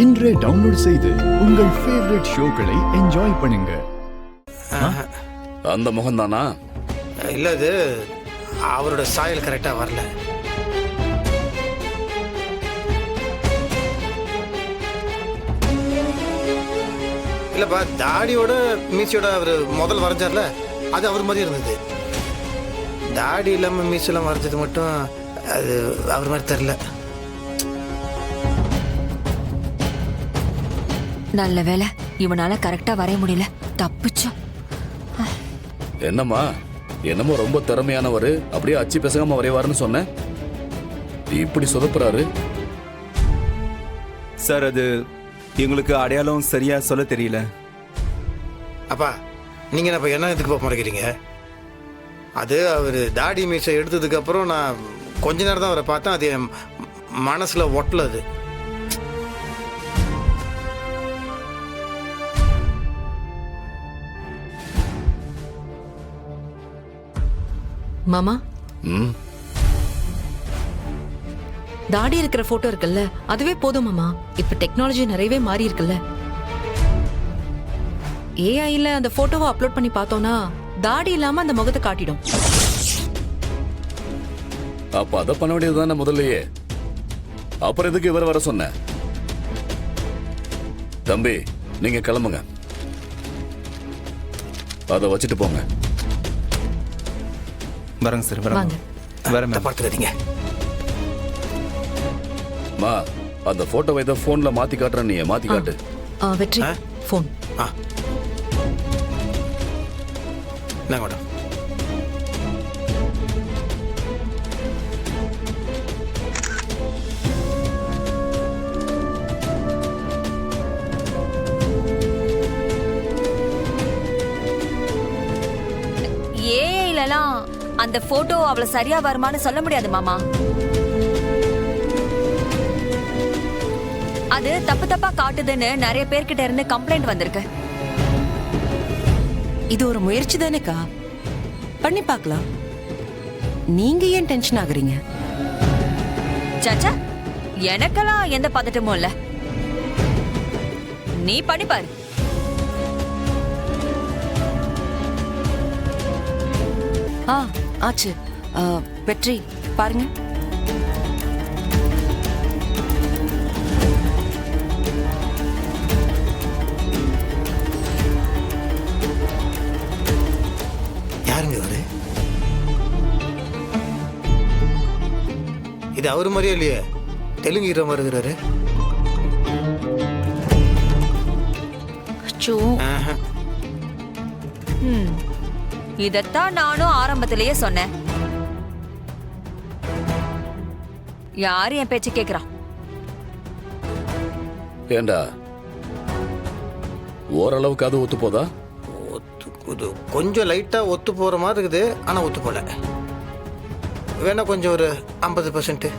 இன்றே டவுன்லோட் செய்து உங்கள் ஃபேவரட் ஷோக்களை என்ஜாய் பண்ணுங்க. அந்த முகம் தானா? இல்லை, அது அவரோட சாயல் கரெக்டாக வரல. இல்லைப்பா, தாடியோட மீசியோட அவர் முதல் வரைஞ்சார்ல, அது அவர் மாதிரி இருந்தது. தாடி இல்லாமல் மீசெல்லாம் வரைஞ்சது மட்டும் அது அவர் மாதிரி தெரில. நல்ல வேலை, இவனால கரெக்டா வரைய முடியல. தப்பிச்சோம். என்னம்மா, என்னமோ ரொம்ப திறமையானவர், அப்படியே அச்சு பேசாம வரைவாருன்னு சொன்னேன். இப்படி சொதப்புறாரு சார். அது எங்களுக்கு அடையாளம் சரியா சொல்ல தெரியல. அப்பா, நீங்கள் என்ன இப்போ என்ன இதுக்கு போக மாட்டேங்கிறீங்க? அது அவர் தாடி மீசை எடுத்ததுக்கு அப்புறம் நான் கொஞ்ச நேரம் தான் அவரை பார்த்தேன். அது என் மனசில் ஒட்டல. அது மாமா, தாடி இருக்கிற போட்டோ இருக்குல்ல, அதுவே போதும் மாமா. இப்ப டெக்னாலஜி நிறையவே மாறி இருக்குல்ல. ஏஐல அந்த போட்டோவை அப்லோட் பண்ணி பார்த்தோம்னா தாடி இல்லாம அந்த முகத்தை காட்டிடும். அப்ப அதை பண்ண வேண்டியதுதானே முதல்லயே. அப்புறம் எதுக்கு இவர் வர சொன்ன? தம்பி, நீங்க கிளம்புங்க, அதை வச்சுட்டு போங்க. வரங்க சார், வாங்க. வரேன். பார்த்துக்காதீங்க. மா, அந்த போட்டோவை ஏதோ போன்ல மாத்தி காட்டுறேன், நீ மாத்தி காட்டு. வெற்றி, போன். என்ன மேடம்? ஏஐலலாம் அந்த போட்டோ அவ்வளவு சரியா வருமானு சொல்ல முடியாது மாமா. அது தப்பு தப்பா காட்டுதுன்னு நிறைய பேர்கிட்ட இருந்து கம்ப்ளைண்ட் வந்திருக்கு. இது ஒரு முயற்சி தானேக்கா, பண்ணி பார்க்கலாம். நீங்க ஏன் டென்ஷன் ஆகுறீங்க? சாச்சா, எனக்கெல்லாம் எந்த பதட்டமும் இல்ல. நீ பண்ணி பாரு. ஆச்சு. வெற்றி, பாருங்க. யாருங்க அவரு? இது அவரு மாதிரியே இல்லையே, தெலுங்கு ஹீரோ மாதிரி இருக்கிறாரு. இதத்தான் நானும் ஆரம்பத்திலேயே சொன்னேன். யாரு என் பேச்சு கேக்குறா? ஏண்டா, ஓரளவுக்கு அது ஒத்து போதா? கொஞ்சம் லைட்டா ஒத்து போற மாதிரி இருக்குது, ஆனா ஒத்து போல. வேணா கொஞ்சம் ஒரு 50%.